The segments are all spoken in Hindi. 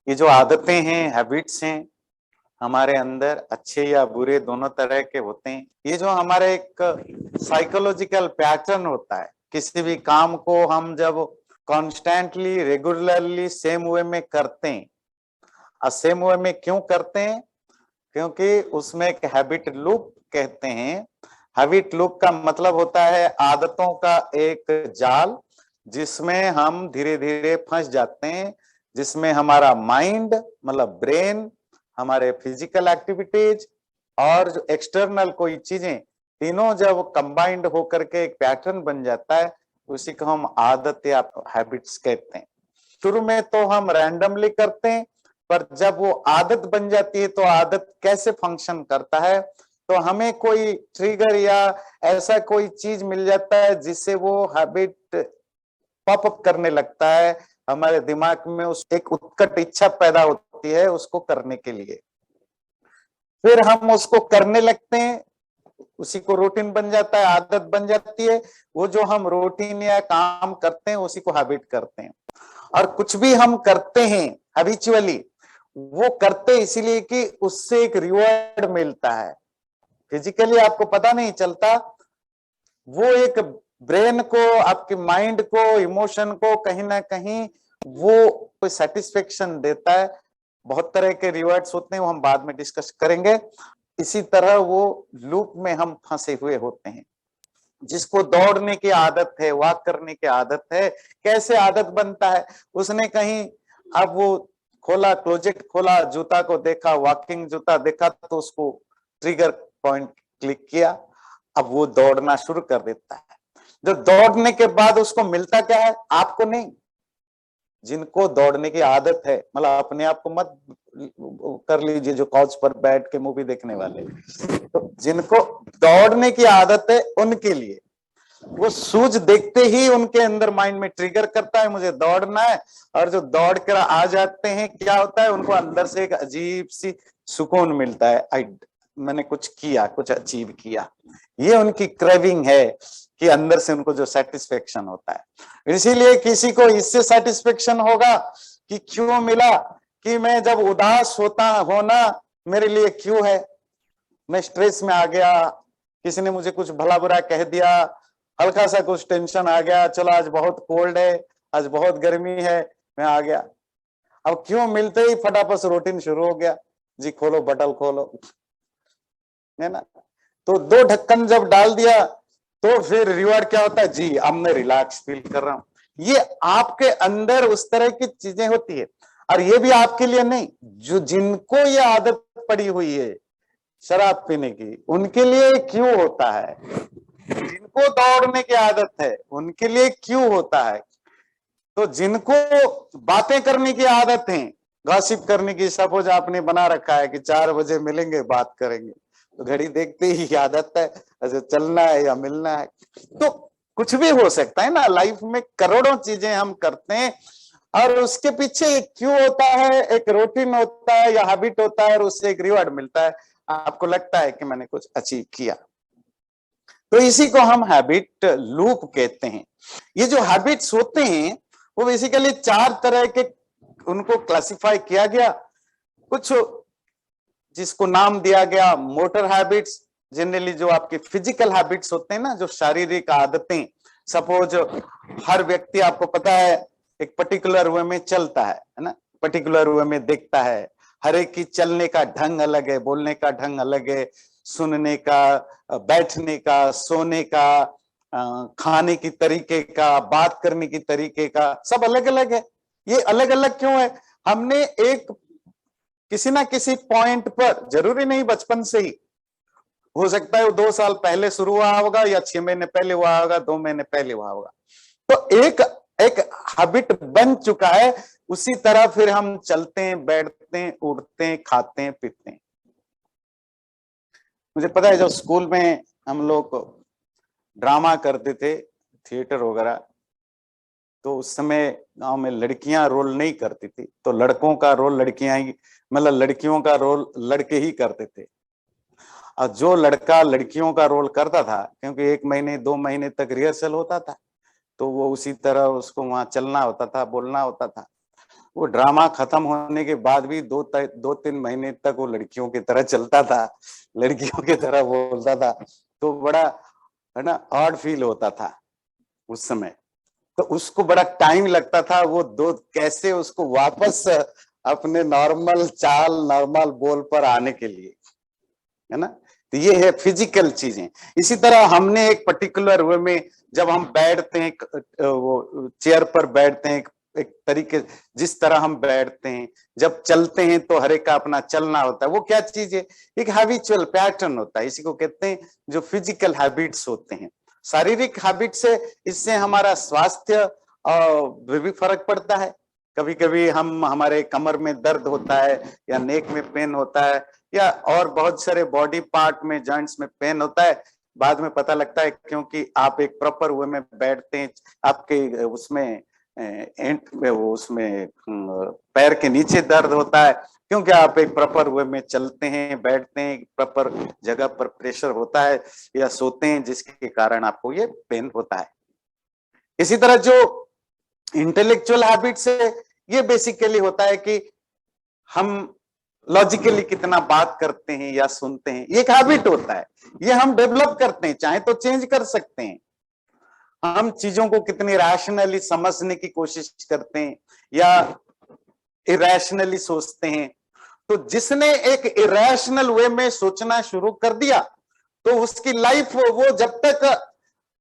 ये जो आदतें हैं, हैबिट्स हैं हमारे अंदर, अच्छे या बुरे दोनों तरह के होते हैं। ये जो हमारा एक साइकोलॉजिकल पैटर्न होता है, किसी भी काम को हम जब कॉन्स्टेंटली रेगुलरली सेम वे में करते हैं, और सेम वे में क्यों करते हैं? क्योंकि उसमें एक हैबिट लूप कहते हैं। हैबिट लूप का मतलब होता है आदतों का एक जाल, जिसमें हम धीरे धीरे फंस जाते हैं, जिसमें हमारा माइंड मतलब ब्रेन, हमारे फिजिकल एक्टिविटीज और जो एक्सटर्नल कोई चीजें, तीनों जब कंबाइंड होकर के एक पैटर्न बन जाता है, उसी को हम आदत या हैबिट्स कहते हैं। शुरू में तो हम रैंडमली करते हैं, पर जब वो आदत बन जाती है तो आदत कैसे फंक्शन करता है, तो हमें कोई ट्रिगर या ऐसा कोई चीज मिल जाता है जिससे वो हैबिट पॉपअप करने लगता है। हमारे दिमाग में उस एक उत्कट इच्छा पैदा होती है उसको करने के लिए, फिर हम उसको करने लगते हैं, उसी को रूटीन बन जाता है, आदत बन जाती है। वो जो हम रूटीन या काम करते हैं उसी को हैबिट करते हैं। और कुछ भी हम करते हैं हैबिचुअली, वो करते इसीलिए कि उससे एक रिवॉर्ड मिलता है। फिजिकली आपको पता नहीं चलता, वो एक ब्रेन को, आपके माइंड को, इमोशन को कहीं ना कहीं वो कोई सेटिस्फेक्शन देता है। बहुत तरह के रिवॉर्ड्स होते हैं, वो हम बाद में डिस्कस करेंगे। इसी तरह वो लूप में हम फंसे हुए होते हैं। जिसको दौड़ने की आदत है, वॉक करने की आदत है, कैसे आदत बनता है? उसने कहीं अब वो खोला, क्लोजेट खोला, जूता को देखा, वॉकिंग जूता देखा, तो उसको ट्रिगर पॉइंट क्लिक किया, अब वो दौड़ना शुरू कर देता है। जब दौड़ने के बाद उसको मिलता क्या है? आपको नहीं, जिनको दौड़ने की आदत है, मतलब अपने आप को मत कर लीजिए जो काउच पर बैठ के मूवी देखने वाले, तो जिनको दौड़ने की आदत है उनके लिए वो सूझ देखते ही उनके अंदर माइंड में ट्रिगर करता है मुझे दौड़ना है, और जो दौड़ कर आ जाते हैं, क्या होता है, उनको अंदर से एक अजीब सी सुकून मिलता है, मैंने कुछ किया, कुछ अचीव किया। ये उनकी क्रेविंग है कि अंदर से उनको जो सेटिस्फेक्शन होता है। इसीलिए किसी को इससे सेटिस्फेक्शन होगा कि क्यों मिला, कि मैं जब उदास होना मेरे लिए क्यों है, मैं स्ट्रेस में आ गया, किसी ने मुझे कुछ भला बुरा कह दिया, हल्का सा कुछ टेंशन आ गया, चलो आज बहुत कोल्ड है, आज बहुत गर्मी है, मैं आ गया। अब क्यों मिलते ही फटाफट से रूटीन शुरू हो गया, जी खोलो बटल खोलो, है ना। तो दो ढक्कन जब डाल दिया तो फिर रिवॉर्ड क्या होता है, जी अब मैं रिलैक्स फील कर रहा हूं। ये आपके अंदर उस तरह की चीजें होती है। और ये भी आपके लिए नहीं, जो जिनको ये आदत पड़ी हुई है शराब पीने की, उनके लिए क्यों होता है? जिनको दौड़ने की आदत है उनके लिए क्यों होता है? तो जिनको बातें करने की आदत है, गॉसिप करने की, सपोज आपने बना रखा है कि 4 बजे मिलेंगे बात करेंगे, तो घड़ी देखते ही आदत है, ऐसे चलना है या मिलना है। तो कुछ भी हो सकता है ना, लाइफ में करोड़ों चीजें हम करते हैं, और उसके पीछे क्यों होता है? एक रूटीन होता है या हैबिट होता है, और उससे एक रिवॉर्ड मिलता है, आपको लगता है कि मैंने कुछ अचीव किया। तो इसी को हम हैबिट लूप कहते हैं। ये जो हैबिट्स होते हैं वो बेसिकली 4 तरह के उनको क्लासिफाई किया गया। कुछ जिसको नाम दिया गया मोटर हैबिट्स, जनरली जो आपके फिजिकल हैबिट्स होते हैं ना, जो शारीरिक आदतें। सपोज हर व्यक्ति, आपको पता है, एक पर्टिकुलर वे में चलता है ना, पर्टिकुलर वे में देखता है। हर एक की चलने का ढंग अलग है, बोलने का ढंग अलग है, सुनने का, बैठने का, सोने का, खाने की तरीके का, बात करने की तरीके का, सब अलग अलग है। ये अलग अलग क्यों है? हमने एक किसी ना किसी पॉइंट पर, जरूरी नहीं बचपन से ही, हो सकता है वो 2 साल पहले शुरू हुआ होगा, या 6 महीने पहले हुआ होगा, 2 महीने पहले हुआ होगा, तो एक एक हैबिट बन चुका है। उसी तरह फिर हम चलते हैं, बैठते हैं, उठते हैं, खाते हैं, पीते हैं। मुझे पता है जब स्कूल में हम लोग ड्रामा करते थे, थिएटर वगैरह, तो उस समय गांव में लड़कियां रोल नहीं करती थी, तो लड़कों का रोल लड़कियां ही, मतलब लड़कियों का रोल लड़के ही करते थे। और जो लड़का लड़कियों का रोल करता था, क्योंकि 1 महीने 2 महीने तक रिहर्सल होता था, तो वो उसी तरह उसको वहां चलना होता था, बोलना होता था। वो ड्रामा खत्म होने के बाद भी 2-3 महीने तक वो लड़कियों की तरह चलता था, लड़कियों की तरह बोलता था, तो बड़ा है ना ऑड फील होता था उस समय। तो उसको बड़ा टाइम लगता था वो दो कैसे उसको वापस अपने नॉर्मल चाल, नॉर्मल बोल पर आने के लिए, है ना। तो ये है फिजिकल चीजें। इसी तरह हमने एक पर्टिकुलर वे में जब हम बैठते हैं, वो चेयर पर बैठते हैं एक तरीके जिस तरह हम बैठते हैं, जब चलते हैं तो हर एक का अपना चलना होता है। वो क्या चीज है? एक हैबिचुअल पैटर्न होता है, इसी को कहते हैं जो फिजिकल हैबिट्स होते हैं। शारीरिक हैबिट से इससे हमारा स्वास्थ्य भी फर्क पड़ता है। कभी कभी हम हमारे कमर में दर्द होता है या नेक में पेन होता है या और बहुत सारे बॉडी पार्ट में जॉइंट्स में पेन होता है, बाद में पता लगता है क्योंकि आप एक प्रॉपर वे में बैठते हैं। आपके उसमें एंट में वो उसमें पैर के नीचे दर्द होता है क्योंकि आप एक प्रॉपर वे में चलते हैं, बैठते हैं, प्रॉपर जगह पर प्रेशर होता है या सोते हैं, जिसके कारण आपको ये पेन होता है। इसी तरह जो इंटेलेक्चुअल हैबिट्स है, ये बेसिकली होता है कि हम लॉजिकली कितना बात करते हैं या सुनते हैं, ये एक हैबिट होता है। ये हम डेवलप करते हैं, चाहे तो चेंज कर सकते हैं। हम चीजों को कितनी रैशनली समझने की कोशिश करते हैं या इरैशनली सोचते हैं। तो जिसने एक इरैशनल वे में सोचना शुरू कर दिया तो उसकी लाइफ वो जब तक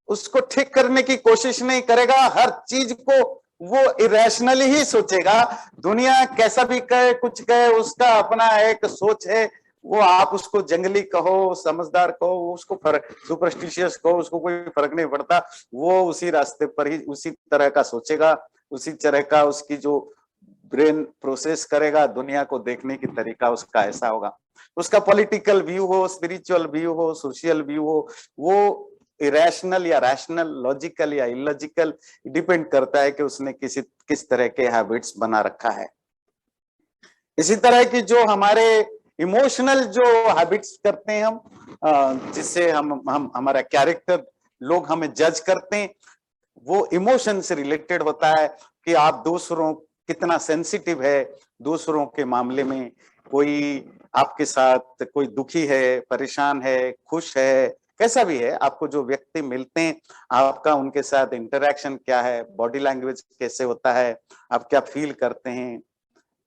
उसको ठीक करने की कोशिश नहीं करेगा, हर चीज को वो इरेशनली ही सोचेगा। दुनिया कैसा भी कहे, कुछ कहे, उसका अपना एक सोच है। वो आप उसको जंगली कहो, समझदार कहो, उसको फर्क, सुपरस्टिशियस कहो, उसको कोई फर्क नहीं पड़ता। वो उसी रास्ते पर ही उसी तरह का सोचेगा, उसी तरह का उसकी जो ब्रेन प्रोसेस करेगा, दुनिया को देखने की तरीका उसका ऐसा होगा। उसका पॉलिटिकल व्यू हो, स्पिरिचुअल व्यू हो, सोशल व्यू हो, वो इरेशनल या रैशनल, लॉजिकल या इलॉजिकल, डिपेंड करता है कि उसने किस तरह के हैबिट्स बना रखा है। इसी तरह की जो हमारे इमोशनल जो हैबिट्स करते हैं हम, जिससे हम हमारा कैरेक्टर लोग हमें जज करते हैं, वो इमोशन से रिलेटेड होता है कि आप दूसरों कितना सेंसिटिव है दूसरों के मामले में। कोई आपके साथ कोई दुखी है, परेशान है, खुश है, कैसा भी है, आपको जो व्यक्ति मिलते हैं, आपका उनके साथ इंटरेक्शन क्या है, बॉडी लैंग्वेज कैसे होता है, आप क्या फील करते हैं।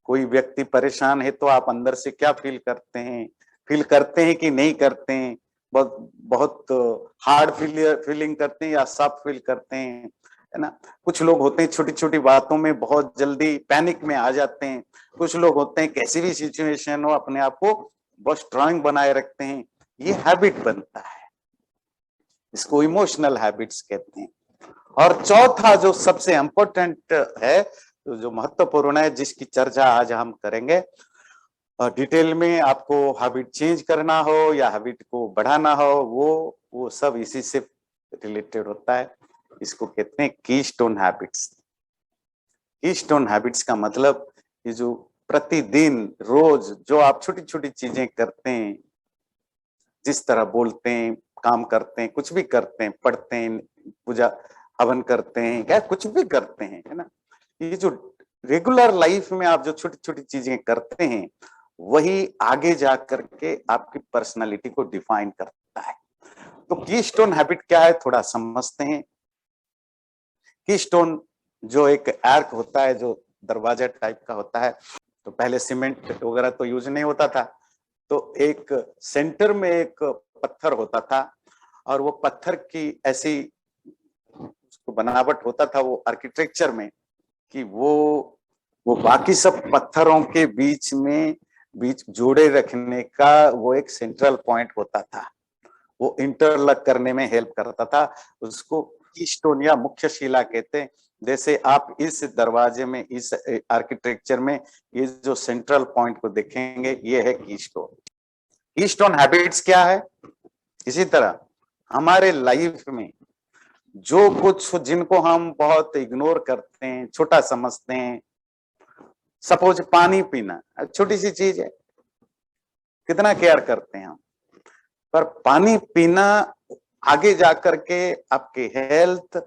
कोई व्यक्ति परेशान है तो आप अंदर से क्या फील करते हैं कि नहीं करते हैं, बहुत बहुत हार्ड फीलिंग करते हैं या सॉफ्ट फील करते हैं, है ना। कुछ लोग होते हैं छोटी छोटी बातों में बहुत जल्दी पैनिक में आ जाते हैं। कुछ लोग होते हैं कैसी भी सिचुएशन हो अपने आप को बहुत स्ट्रांग बनाए रखते हैं। ये हैबिट बनता है, इसको इमोशनल हैबिट्स कहते हैं। और चौथा जो सबसे इम्पोर्टेंट है, तो जो महत्वपूर्ण है, जिसकी चर्चा आज हम करेंगे डिटेल में, आपको हैबिट चेंज करना हो या हैबिट को बढ़ाना हो, वो सब इसी से रिलेटेड होता है। इसको कहते हैं कीस्टोन हैबिट्स। कीस्टोन हैबिट्स का मतलब ये जो प्रतिदिन रोज जो आप छोटी छोटी चीजें करते हैं, जिस तरह बोलते हैं, काम करते हैं, कुछ भी करते हैं, पढ़ते हैं, पूजा हवन करते हैं, क्या कुछ भी करते हैं, है ना। ये जो रेगुलर लाइफ में आप जो छोटी छोटी चीजें करते हैं, वही आगे जा करके आपकी पर्सनालिटी को डिफाइन करता है। तो कीस्टोन हैबिट क्या है, थोड़ा समझते हैं। कीस्टोन जो एक आर्क होता है, जो दरवाजा टाइप का होता है, तो पहले सीमेंट वगैरह तो यूज नहीं होता था, तो एक सेंटर में एक पत्थर होता था और वो पत्थर की ऐसी उसको बनावट होता था वो आर्किटेक्चर में कि वो बाकी सब पत्थरों के बीच जोड़े रखने का वो एक सेंट्रल पॉइंट होता था। वो इंटरलॉक करने में हेल्प करता था। उसको कीस्टोन या मुख्य शिला कहते हैं। जैसे आप इस दरवाजे में, इस आर्किटेक्चर में ये जो सेंट्रल पॉइंट को देखेंगे, ये है कीस्टोन। कीस्टोन हैबिट्स क्या है? इसी तरह हमारे लाइफ में जो कुछ जिनको हम बहुत इग्नोर करते हैं, छोटा समझते हैं, सपोज पानी पीना, छोटी सी चीज है, कितना केयर करते हैं हम, पर पानी पीना आगे जाकर के आपके हेल्थ,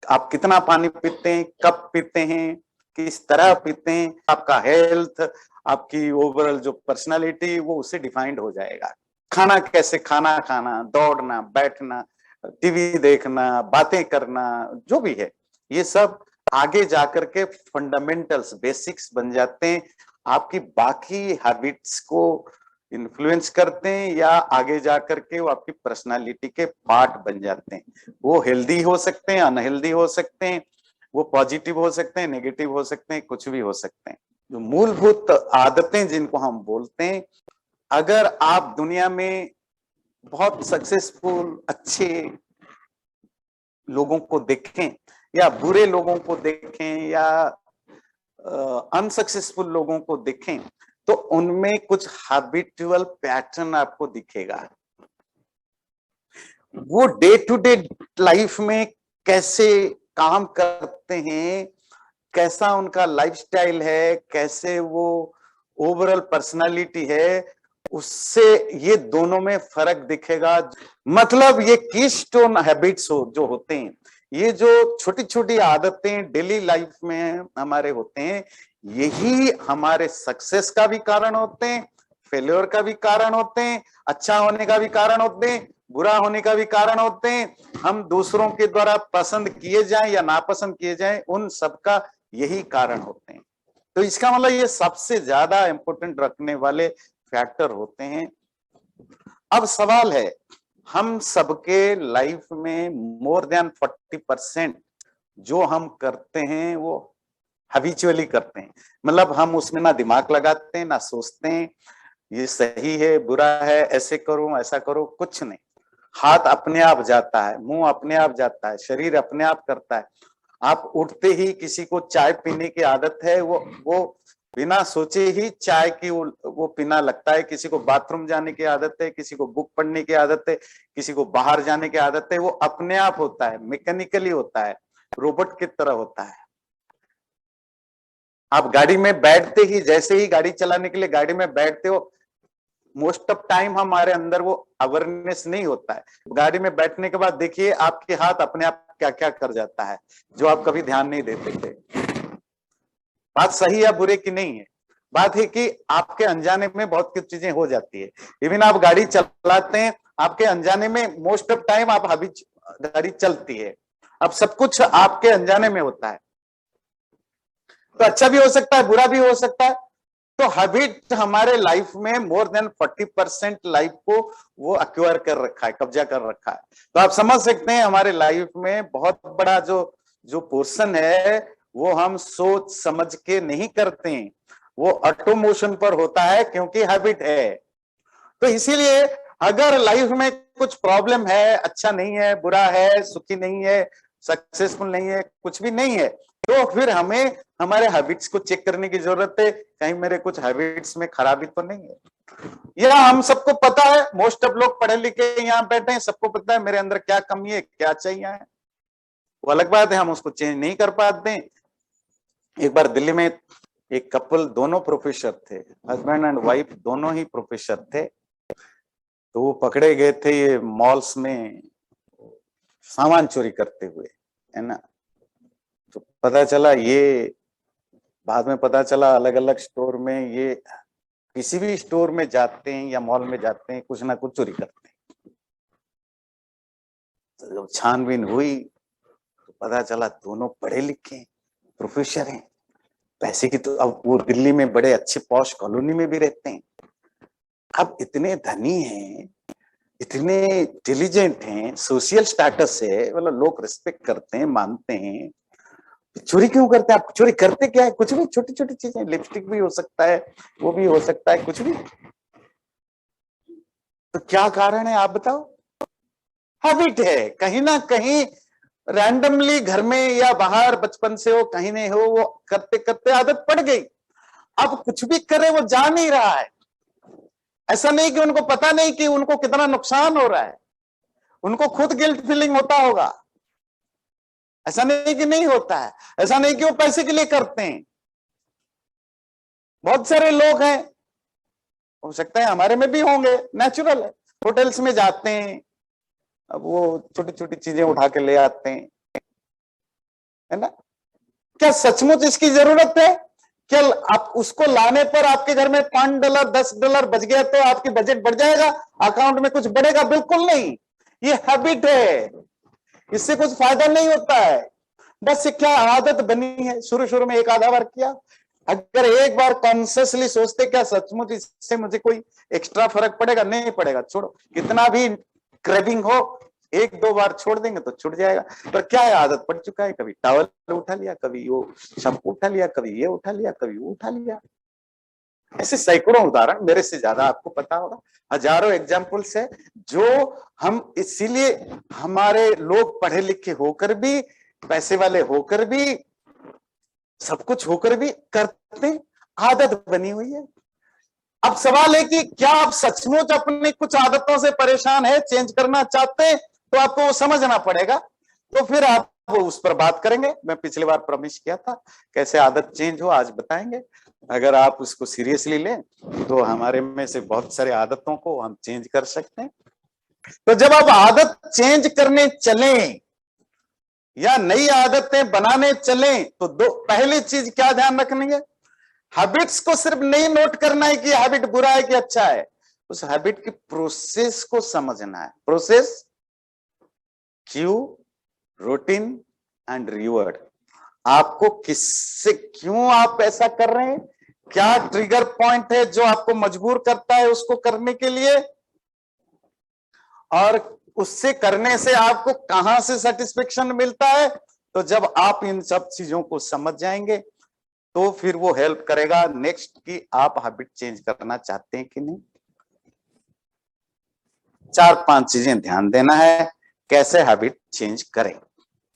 आप कितना पानी पीते हैं, कब पीते हैं, किस तरह पीते हैं, आपका हेल्थ, आपकी ओवरऑल जो पर्सनालिटी वो उससे डिफाइंड हो जाएगा। खाना कैसे खाना खाना, दौड़ना, बैठना, टीवी देखना, बातें करना, जो भी है, ये सब आगे जाकर के फंडामेंटल्स, बेसिक्स बन जाते हैं, आपकी बाकी हैबिट्स को इन्फ्लुएंस करते हैं या आगे जाकर के वो आपकी पर्सनालिटी के पार्ट बन जाते हैं। वो हेल्दी हो सकते हैं, अनहेल्दी हो सकते हैं, वो पॉजिटिव हो सकते हैं, नेगेटिव हो सकते हैं, कुछ भी हो सकते हैं। जो मूलभूत आदतें जिनको हम बोलते हैं, अगर आप दुनिया में बहुत सक्सेसफुल अच्छे लोगों को देखें या बुरे लोगों को देखें या अनसक्सेसफुल लोगों को देखें, तो उनमें कुछ हैबिचुअल पैटर्न आपको दिखेगा। वो डे टू डे लाइफ में कैसे काम करते हैं, कैसा उनका लाइफस्टाइल है, कैसे वो ओवरऑल पर्सनालिटी है, उससे ये दोनों में फर्क दिखेगा। मतलब ये कीस्टोन हैबिट्स जो होते हैं, ये जो छोटी छोटी आदतें डेली लाइफ में हमारे होते हैं, यही हमारे सक्सेस का भी कारण होते हैं, फेल्योर का भी कारण होते हैं, अच्छा होने का भी कारण होते हैं, बुरा होने का भी कारण होते हैं, हम दूसरों के द्वारा पसंद किए जाएं या नापसंद किए जाएं, उन सबका यही कारण होते हैं। तो इसका मतलब ये सबसे ज्यादा इंपॉर्टेंट रखने वाले फैक्टर होते हैं। अब सवाल है, हम सबके लाइफ में मोर देन 40% जो हम करते हैं वो हैबिचुअली करते हैं। मतलब हम उसमें ना दिमाग लगाते हैं, ना सोचते हैं ये सही है बुरा है, ऐसे करूं ऐसा करो, कुछ नहीं। हाथ अपने आप जाता है, मुंह अपने आप जाता है, शरीर अपने आप करता है। आप उठते ही किसी को चाय पीने की आदत है, वो बिना सोचे ही चाय की वो पीना लगता है। किसी को बाथरूम जाने की आदत है, किसी को बुक पढ़ने की आदत है, किसी को बाहर जाने की आदत है, वो अपने आप होता है, मैकेनिकली होता है, रोबोट की तरह होता है। आप गाड़ी में बैठते ही, जैसे ही गाड़ी चलाने के लिए गाड़ी में बैठते हो, मोस्ट ऑफ टाइम हमारे अंदर वो अवेयरनेस नहीं होता है। गाड़ी में बैठने के बाद देखिए आपके हाथ अपने आप क्या क्या कर जाता है, जो आप कभी ध्यान नहीं देते थे। बात सही या बुरे की नहीं है, बात है कि आपके अनजाने में बहुत कुछ चीजें हो जाती है। इवन आप गाड़ी चलाते हैं, आपके अनजाने में मोस्ट ऑफ टाइम आप अभी गाड़ी चलती है। अब सब कुछ आपके अनजाने में होता है, तो अच्छा भी हो सकता है, बुरा भी हो सकता है। तो हैबिट हमारे लाइफ में मोर देन 40% लाइफ को वो एक्वायर कर रखा है, कब्जा कर रखा है। तो आप समझ सकते हैं हमारे लाइफ में बहुत बड़ा जो जो पोर्शन है वो हम सोच समझ के नहीं करते हैं, वो ऑटोमोशन पर होता है क्योंकि हैबिट है। तो इसीलिए अगर लाइफ में कुछ प्रॉब्लम है, अच्छा नहीं है, बुरा है, सुखी नहीं है, सक्सेसफुल नहीं है, कुछ भी नहीं है, तो फिर हमें हमारे हैबिट्स को चेक करने की जरूरत है, कहीं मेरे कुछ हैबिट्स में खराबी तो नहीं है। यह हम सबको पता है, मोस्ट ऑफ लोग पढ़े लिखे यहाँ बैठे हैं, सबको पता है मेरे अंदर क्या कमी है, क्या चाहिए है। वो अलग बात है हम उसको चेंज नहीं कर पाते। एक बार दिल्ली में एक कपल, दोनों प्रोफेसर थे, हस्बैंड एंड वाइफ दोनों ही प्रोफेसर थे। तो वो पकड़े गए थे ये मॉल्स में सामान चोरी करते हुए, है ना। तो पता चला, ये बाद में पता चला अलग अलग स्टोर में, ये किसी भी स्टोर में जाते हैं या मॉल में जाते हैं, कुछ ना कुछ चोरी करते हैं। तो जब छानबीन हुई तो पता चला दोनों पढ़े लिखे प्रोफेसर हैं, पैसे की। तो अब वो दिल्ली में बड़े अच्छे पॉश कॉलोनी में भी रहते हैं। अब इतने धनी हैं, इतने इंटेलिजेंट हैं, सोशल स्टेटस है, मतलब लोग रिस्पेक्ट करते हैं, मानते हैं। चोरी क्यों करते हैं? आप चोरी करते क्या है? कुछ भी, छोटी छोटी चीजें, लिपस्टिक भी हो सकता है, वो भी हो सकता है, कुछ भी। तो क्या कारण है आप बताओ? हैबिट है, कहीं ना कहीं रैंडमली घर में या बाहर बचपन से हो, कहीं नहीं हो, वो करते करते आदत पड़ गई। अब कुछ भी करे वो जा नहीं रहा है। ऐसा नहीं कि उनको पता नहीं कि उनको कितना नुकसान हो रहा है, उनको खुद गिल्ट फीलिंग होता होगा। ऐसा नहीं कि नहीं होता है, ऐसा नहीं कि वो पैसे के लिए करते हैं। बहुत सारे लोग हैं, हो सकता है हमारे में भी होंगे, नेचुरल है। होटल्स में जाते हैं, अब वो छोटी छोटी चीजें उठा के ले आते हैं, है ना। क्या सचमुच इसकी जरूरत है? क्या आप उसको लाने पर आपके घर में $5 $10 बच गया तो आपकी बजट बढ़ जाएगा, अकाउंट में कुछ बढ़ेगा? बिल्कुल नहीं। ये हैबिट है, इससे कुछ फायदा नहीं होता है। बस ये क्या आदत बनी है, शुरू शुरू में एक आधा बार किया। अगर एक बार कॉन्शियसली सोचते क्या सचमुच इससे मुझे कोई एक्स्ट्रा फर्क पड़ेगा? नहीं पड़ेगा, छोड़ो। कितना भी क्रेविंग हो, एक दो बार छोड़ देंगे तो छूट जाएगा। पर क्या है, आदत पड़ चुका है। कभी टॉवल उठा लिया, कभी वो शैम्पू उठा लिया, कभी ये उठा लिया, कभी वो उठा लिया। ऐसे सैकड़ों उदाहरण, मेरे से ज्यादा आपको पता होगा, हजारों एग्जाम्पल्स है जो हम, इसीलिए हमारे लोग पढ़े लिखे होकर भी, पैसे वाले होकर भी, सब कुछ होकर भी करते, आदत बनी हुई है। अब सवाल है कि क्या आप सचमुच अपनी कुछ आदतों से परेशान है, चेंज करना चाहते हैं? तो आपको वो समझना पड़ेगा। तो फिर आप उस पर बात करेंगे। मैं पिछली बार प्रॉमिस किया था कैसे आदत चेंज हो, आज बताएंगे। अगर आप उसको सीरियसली लें तो हमारे में से बहुत सारे आदतों को हम चेंज कर सकते हैं। तो जब आप आदत चेंज करने चलें या नई आदतें बनाने चलें तो पहली चीज क्या ध्यान रखनी है? हैबिट्स को सिर्फ नहीं नोट करना है कि हैबिट बुरा है कि अच्छा है, उस हैबिट की प्रोसेस को समझना है। Process, Q, routine and reward. आपको किससे, क्यों आप ऐसा कर रहे हैं, क्या ट्रिगर पॉइंट है जो आपको मजबूर करता है उसको करने के लिए, और उससे करने से आपको कहां से सेटिस्फेक्शन मिलता है। तो जब आप इन सब चीजों को समझ जाएंगे तो फिर वो हेल्प करेगा नेक्स्ट कि आप हैबिट चेंज करना चाहते हैं कि नहीं। 4-5 चीजें ध्यान देना है कैसे हैबिट चेंज करें।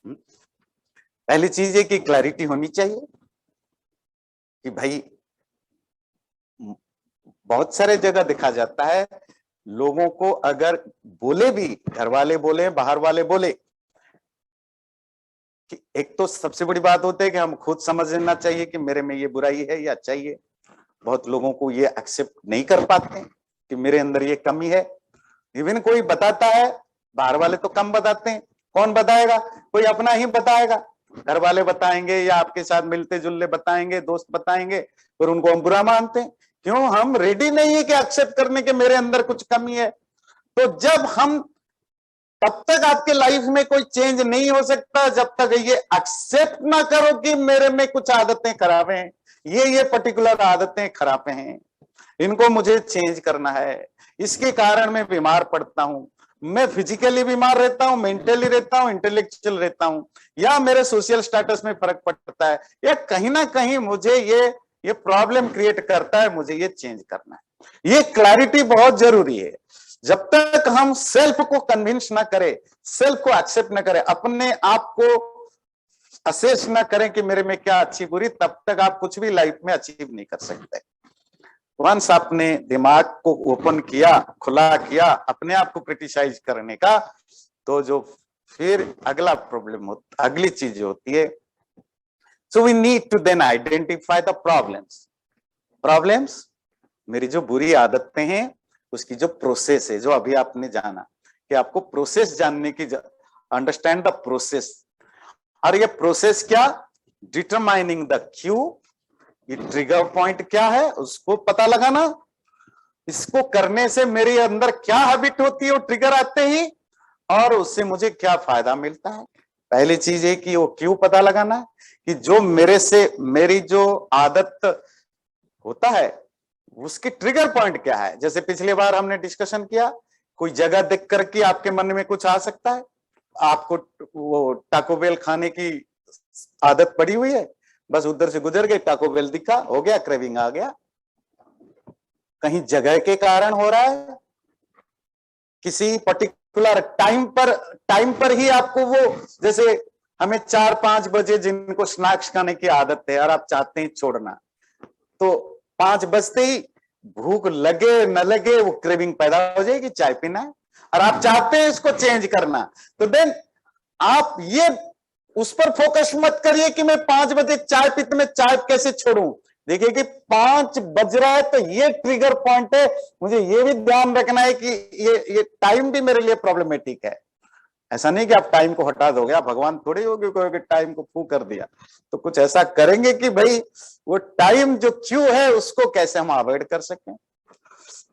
पहली चीज है कि क्लैरिटी होनी चाहिए कि भाई, बहुत सारे जगह देखा जाता है लोगों को, अगर बोले भी, घर वाले बोले, बाहर वाले बोले, कि एक तो सबसे बड़ी बात होती है कि हम खुद समझ लेना चाहिए कि मेरे में ये बुराई है या अच्छाई है। बहुत लोगों को ये एक्सेप्ट नहीं कर पाते कि मेरे अंदर ये कमी है। इवन कोई बताता है, बाहर वाले तो कम बताते हैं, कौन बताएगा? कोई अपना ही बताएगा। घर वाले बताएंगे या आपके साथ मिलते जुलते बताएंगे, दोस्त बताएंगे, पर उनको हम बुरा मानते हैं। क्यों? हम रेडी नहीं है कि एक्सेप्ट करने के मेरे अंदर कुछ कमी है। तो जब हम, तब तक आपके लाइफ में कोई चेंज नहीं हो सकता जब तक ये एक्सेप्ट ना करो कि मेरे में कुछ आदतें खराब हैं, ये पर्टिकुलर आदतें खराब हैं, इनको मुझे चेंज करना है। इसके कारण मैं बीमार पड़ता हूं, मैं फिजिकली बीमार रहता हूं, मेंटली रहता हूं, इंटेलेक्चुअल रहता हूं, या मेरे सोशल स्टेटस में फर्क पड़ता है, या कहीं ना कहीं मुझे ये प्रॉब्लम क्रिएट करता है, मुझे ये चेंज करना है। ये क्लैरिटी बहुत जरूरी है। जब तक हम सेल्फ को कन्विंस ना करें, सेल्फ को एक्सेप्ट ना करें, अपने आप को असेस ना करें कि मेरे में क्या अच्छी बुरी, तब तक आप कुछ भी लाइफ में अचीव नहीं कर सकते। वंस आपने दिमाग को ओपन किया, खुला किया अपने आप को क्रिटिसाइज करने का, तो जो फिर अगला प्रॉब्लम होता, अगली चीज होती है, so we need to then identify the problems. मेरी जो बुरी आदतें हैं उसकी जो प्रोसेस है, जो अभी आपने जाना कि आपको प्रोसेस जानने की, अंडरस्टैंड द प्रोसेस। और ये प्रोसेस क्या? डिटरमाइनिंग द क्यू, ये ट्रिगर पॉइंट क्या है उसको पता लगाना। इसको करने से मेरे अंदर क्या हैबिट होती है वो ट्रिगर आते ही, और उससे मुझे क्या फायदा मिलता है। पहली चीज है कि वो क्यों पता लगाना कि जो मेरे से, मेरी जो आदत होता है उसकी ट्रिगर पॉइंट क्या है। जैसे पिछली बार हमने डिस्कशन किया, कोई जगह देख करके आपके मन में कुछ आ सकता है। आपको वो टाको बेल खाने की आदत पड़ी हुई है, बस उधर से गुजर गए, टाको बेल दिखा, हो गया, क्रेविंग आ गया। कहीं जगह के कारण हो रहा है, किसी पर्टिकुलर टाइम पर ही आपको वो, जैसे हमें 4-5 बजे जिनको स्नैक्स खाने की आदत है और आप चाहते हैं छोड़ना, तो 5 बजते ही भूख लगे न लगे वो क्रेविंग पैदा हो जाएगी, चाय पीना है, और आप चाहते हैं इसको चेंज करना। तो देन आप ये उस पर फोकस मत करिए कि मैं 5 बजे चाय पीते, मैं चाय कैसे छोड़ूं। देखिए कि 5 बज रहा है तो ये ट्रिगर पॉइंट है, मुझे ये भी ध्यान रखना है कि ये टाइम भी मेरे लिए प्रॉब्लमेटिक है। ऐसा नहीं कि आप टाइम को हटा दोगे, आप भगवान थोड़ी होगे कहोगे टाइम को फू कर दिया। तो कुछ ऐसा करेंगे कि भाई वो टाइम जो क्यों है उसको कैसे हम अवॉइड कर सकें।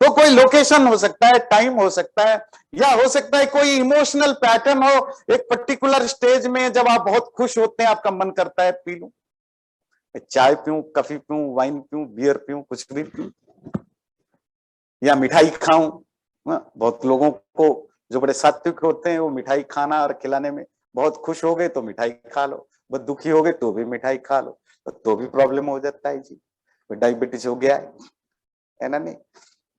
तो कोई लोकेशन हो सकता है, टाइम हो सकता है, या हो सकता है कोई इमोशनल पैटर्न हो। एक पर्टिकुलर स्टेज में जब आप बहुत खुश होते हैं, आपका मन करता है पी लूं, चाय पीऊं, कॉफी पीऊं, वाइन पीऊं, बियर पीऊं, कुछ भी पीऊं, या मिठाई खाऊं। बहुत लोगों को जो बड़े सात्विक होते हैं वो मिठाई खाना और खिलाने में बहुत खुश हो गए तो मिठाई खा लो, बहुत दुखी हो गए तो भी मिठाई खा लो, तो भी प्रॉब्लम हो जाता है जी, डायबिटीज हो गया है ना। नहीं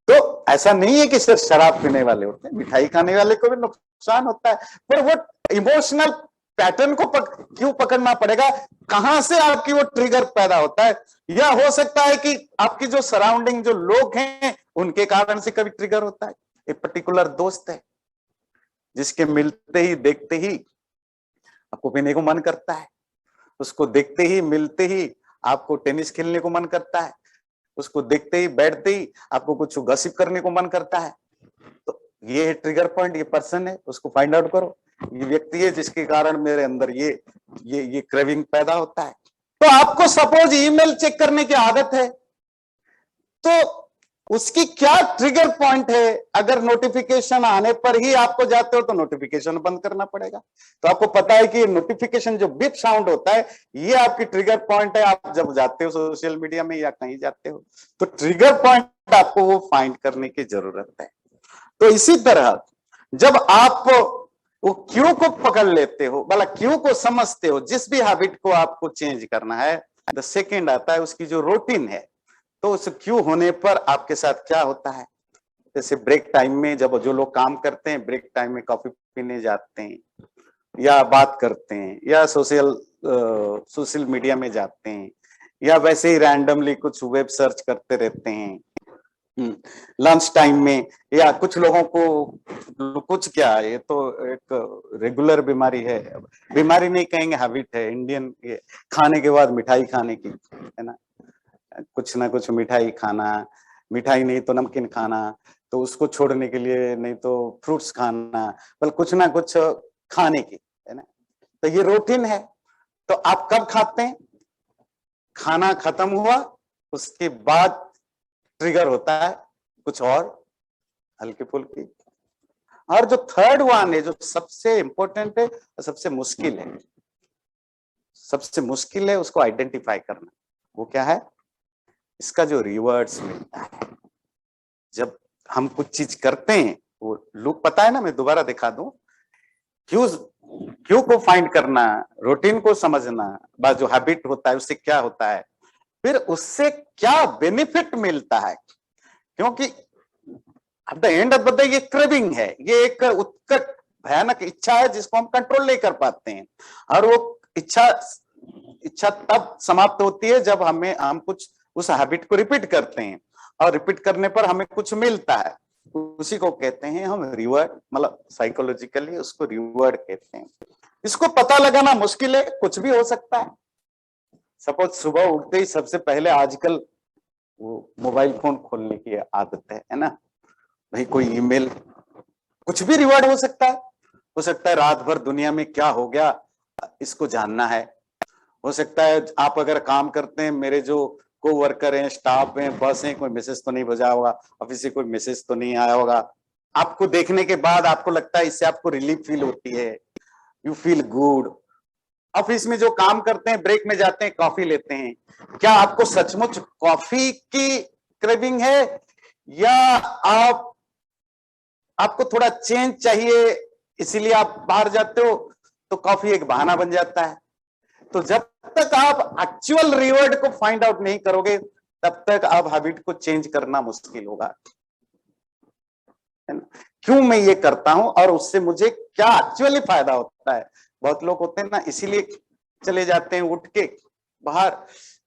तो ऐसा नहीं है कि सिर्फ शराब पीने वाले होते हैं, मिठाई खाने वाले को भी नुकसान होता है। पर वो इमोशनल पैटर्न को क्यों पकड़ना पड़ेगा, कहां से आपकी वो ट्रिगर पैदा होता है। या हो सकता है कि आपकी जो सराउंडिंग जो लोग हैं उनके कारण से कभी ट्रिगर होता है। एक पर्टिकुलर दोस्त है जिसके मिलते ही देखते ही आपको पीने को मन करता है, उसको देखते ही मिलते ही आपको टेनिस खेलने को मन करता है, उसको देखते ही बैठते ही आपको कुछ गॉसिप करने को मन करता है। तो ये ट्रिगर पॉइंट, ये पर्सन है, उसको फाइंड आउट करो, ये व्यक्ति है जिसके कारण मेरे अंदर ये क्रेविंग पैदा होता है। तो आपको सपोज ईमेल चेक करने की आदत है, तो उसकी क्या ट्रिगर पॉइंट है। अगर नोटिफिकेशन आने पर ही आपको जाते हो तो नोटिफिकेशन बंद करना पड़ेगा। तो आपको पता है कि नोटिफिकेशन जो बिप साउंड होता है ये आपकी ट्रिगर पॉइंट है। आप जब जाते हो सोशल मीडिया में या कहीं जाते हो तो ट्रिगर पॉइंट आपको वो फाइंड करने की जरूरत है। तो इसी तरह जब आप वो क्यों को पकड़ लेते हो, मतलब क्यों को समझते हो, जिस भी हैबिट को आपको चेंज करना है, द सेकेंड आता है उसकी जो रूटीन है। तो उस क्यों होने पर आपके साथ क्या होता है। जैसे ब्रेक टाइम में जब जो लोग काम करते हैं, ब्रेक टाइम में कॉफी पीने जाते हैं या बात करते हैं या सोशल मीडिया में जाते हैं या वैसे ही रैंडमली कुछ वेब सर्च करते रहते हैं लंच टाइम में, या कुछ लोगों को कुछ क्या, ये तो एक रेगुलर बीमारी है, बीमारी नहीं कहेंगे, हैबिट है इंडियन, खाने के बाद मिठाई खाने की, है ना। कुछ ना कुछ मिठाई खाना, मिठाई नहीं तो नमकीन खाना, तो उसको छोड़ने के लिए नहीं तो फ्रूट्स खाना, बल कुछ ना कुछ खाने की, है ना। तो ये रूटीन है। तो आप कब खाते हैं, खाना खत्म हुआ उसके बाद ट्रिगर होता है कुछ और हल्की फुल्की। और जो थर्ड वन है, जो सबसे इंपॉर्टेंट है, सबसे मुश्किल है, सबसे मुश्किल है उसको आइडेंटिफाई करना। वो क्या है, इसका जो रिवर्ड्स मिलता है जब हम कुछ चीज करते हैं, वो लुक पता है ना, मैं दोबारा दिखा दूं। क्यों को फाइंड करना, रूटीन को समझना, बस जो हैबिट होता है उससे क्या होता है, फिर उससे क्या बेनिफिट मिलता है। क्योंकि at the end of the day ये क्रेविंग है, ये एक उत्कट भयानक इच्छा है जिसको हम कंट्रोल नहीं कर पाते हैं। और वो इच्छा तब समाप्त होती है जब हम कुछ उस हैबिट को रिपीट करते हैं, और रिपीट करने पर हमें कुछ मिलता है, उसी को कहते हैं हम रिवॉर्ड, मतलब साइकोलॉजिकली उसको रिवॉर्ड कहते हैं। इसको पता लगाना मुश्किल है, कुछ भी हो सकता है। सपोज सुबह उठते ही सबसे पहले आजकल वो मोबाइल फोन खोलने की आदत है ना भाई, कोई ईमेल, कुछ भी रिवॉर्ड हो सकता है रात भर दुनिया में क्या हो गया इसको जानना है। हो सकता है आप अगर काम करते हैं, मेरे जो कोवर्कर हैं, स्टाफ हैं, बॉस हैं, कोई मैसेज तो नहीं भेजा होगा, ऑफिस से कोई मैसेज तो नहीं आया होगा। आपको देखने के बाद आपको लगता है इससे आपको रिलीफ फील होती है, यू फील गुड। ऑफिस में जो काम करते हैं, ब्रेक में जाते हैं, कॉफी लेते हैं, क्या आपको सचमुच कॉफी की क्रेविंग है, या आपको थोड़ा चेंज चाहिए इसीलिए आप बाहर जाते हो, तो कॉफी एक बहाना बन जाता है। तो जब तक आप एक्चुअल रिवॉर्ड को फाइंड आउट नहीं करोगे तब तक आप हैबिट को चेंज करना मुश्किल होगा, है ना। क्यों मैं ये करता हूं और उससे मुझे क्या एक्चुअली फायदा होता है। बहुत लोग होते हैं ना, इसीलिए चले जाते हैं उठ के बाहर,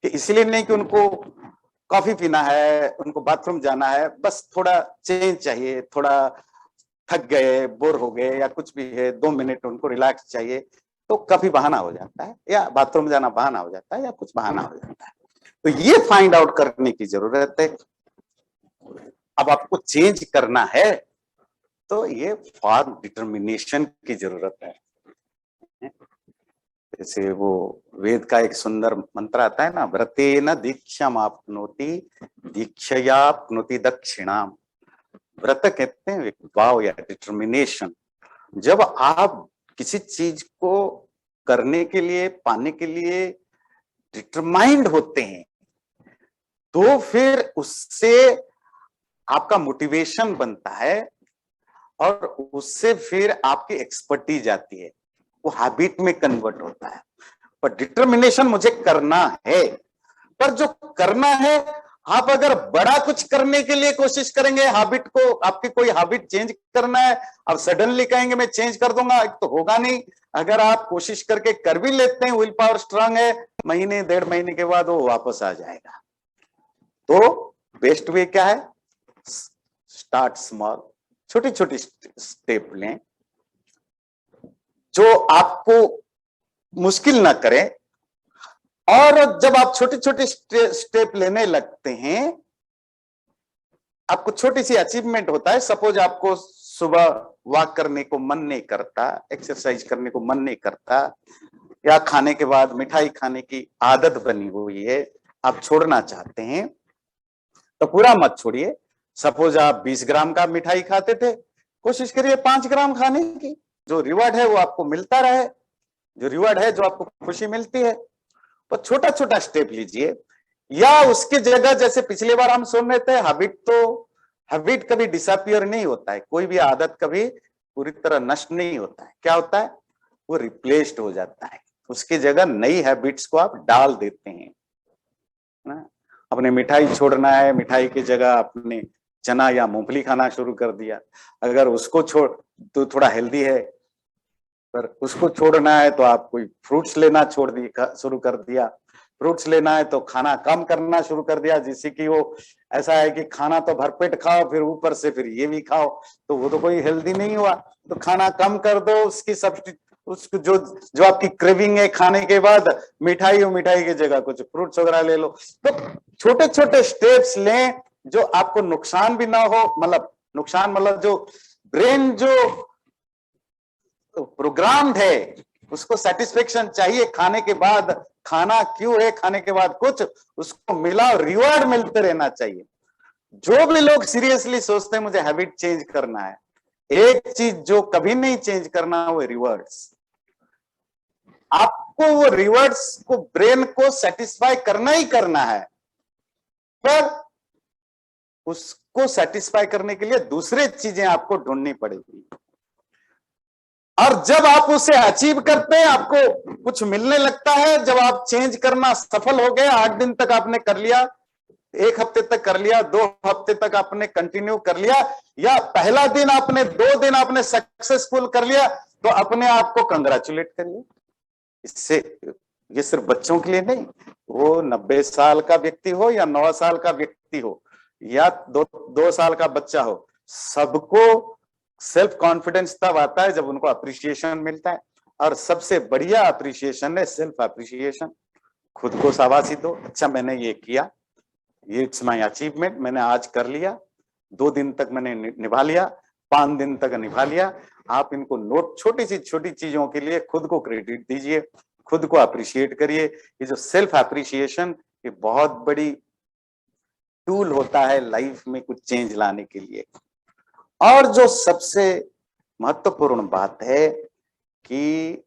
कि इसलिए नहीं कि उनको कॉफी पीना है, उनको बाथरूम जाना है, बस थोड़ा चेंज चाहिए, थोड़ा थक गए, बोर हो गए या कुछ भी है, 2 मिनट उनको रिलैक्स चाहिए, तो काफी बहाना हो जाता है, या बाथरूम जाना बहाना हो जाता है, या कुछ बहाना हो जाता है। तो ये फाइंड आउट करने की जरूरत है। अब आपको चेंज करना है तो ये फॉर्म डिटर्मिनेशन की जरूरत है। जैसे वो वेद का एक सुंदर मंत्र आता है ना, व्रतेन दीक्षाम आपनोति दीक्षयाप्नोति दक्षिणाम। व्रत कहते हैं वाव या डिटर्मिनेशन। जब आप किसी चीज को करने के लिए, पाने के लिए डिटरमाइंड होते हैं, तो फिर उससे आपका मोटिवेशन बनता है और उससे फिर आपकी एक्सपर्टीज आती है, वो हैबिट में कन्वर्ट होता है। पर डिटर्मिनेशन मुझे करना है, पर जो करना है, आप अगर बड़ा कुछ करने के लिए कोशिश करेंगे, हैबिट को, आपकी कोई हैबिट चेंज करना है, अब सडनली कहेंगे मैं चेंज कर दूंगा, तो होगा नहीं। अगर आप कोशिश करके कर भी लेते हैं, विल पावर स्ट्रांग है, महीने 1.5 महीने के बाद वो वापस आ जाएगा। तो बेस्ट वे क्या है? स्टार्ट स्मॉल, छोटी छोटी स्टेप लें जो आपको मुश्किल ना करे। और जब आप छोटी छोटी स्टेप लेने लगते हैं, आपको छोटी सी अचीवमेंट होता है। सपोज आपको सुबह वॉक करने को मन नहीं करता, एक्सरसाइज करने को मन नहीं करता, या खाने के बाद मिठाई खाने की आदत बनी हुई है, आप छोड़ना चाहते हैं, तो पूरा मत छोड़िए। सपोज आप 20 ग्राम का मिठाई खाते थे, कोशिश करिए 5 ग्राम खाने की। जो रिवॉर्ड है वो आपको मिलता रहे, जो रिवॉर्ड है, जो आपको खुशी मिलती है, तो छोटा छोटा स्टेप लीजिए। या उसकी जगह, जैसे पिछली बार हम सुन रहे थे, हैबिट कभी डिसअपियर नहीं होता है, कोई भी आदत कभी पूरी तरह नष्ट नहीं होता है। क्या होता है? वो रिप्लेस्ड हो जाता है, उसकी जगह नई हैबिट्स को आप डाल देते हैं ना। अपने मिठाई छोड़ना है, मिठाई की जगह आपने चना या मूंगफली खाना शुरू कर दिया। अगर उसको छोड़, तो थोड़ा हेल्दी है, पर उसको छोड़ना है तो आप कोई फ्रूट्स लेना शुरू कर दिया। फ्रूट्स लेना है तो खाना कम करना शुरू कर दिया, जिससे कि वो ऐसा है कि खाना तो भरपेट खाओ, फिर ऊपर से फिर ये भी खाओ, तो वो तो कोई हेल्दी नहीं हुआ। तो खाना कम कर दो, उसकी उसको जो आपकी क्रेविंग है खाने के बाद, मिठाई हो, मिठाई की जगह कुछ फ्रूट्स वगैरह ले लो। तो छोटे छोटे स्टेप्स लें जो आपको नुकसान भी ना हो, मतलब नुकसान मतलब जो ब्रेन जो प्रोग्राम्ड है उसको सेटिस्फेक्शन चाहिए खाने के बाद। खाना क्यों है, खाने के बाद कुछ उसको मिला, रिवॉर्ड मिलते रहना चाहिए। जो भी लोग सीरियसली सोचते हैं मुझे हैबिट चेंज करना है, एक चीज जो कभी नहीं चेंज करना, वो रिवॉर्ड्स। आपको वो रिवॉर्ड्स को, ब्रेन को सेटिस्फाई करना ही करना है, पर उसको सेटिस्फाई करने के लिए दूसरे चीजें आपको ढूंढनी पड़ेगी। और जब आप उसे अचीव करते हैं, आपको कुछ मिलने लगता है। जब आप चेंज करना सफल हो गए, 8 दिन तक आपने कर लिया, 1 हफ्ते तक कर लिया, 2 हफ्ते तक आपने कंटिन्यू कर लिया, या पहला दिन आपने, 2 दिन आपने सक्सेसफुल कर लिया, तो अपने आप को कंग्रेचुलेट करिए। इससे, ये सिर्फ बच्चों के लिए नहीं, वो 90 साल का व्यक्ति हो या 9 साल का व्यक्ति हो या 2 साल का बच्चा हो, सबको सेल्फ कॉन्फिडेंस तब आता है जब उनको अप्रिसिएशन मिलता है। और सबसे बढ़िया अप्रिसिएशन है सेल्फ अप्रिसिएशन। खुद को शाबाशी दो, अच्छा मैंने ये किया, ये इट्स माय अचीवमेंट, मैंने आज कर लिया, 2 दिन तक मैंने निभा लिया, 5 दिन तक निभा लिया। आप इनको नोट, छोटी चीजों के लिए खुद को क्रेडिट दीजिए, खुद को अप्रिशिएट करिए। ये जो सेल्फ अप्रिसिएशन, ये बहुत बड़ी टूल होता है लाइफ में कुछ चेंज लाने के लिए। और जो सबसे महत्वपूर्ण बात है कि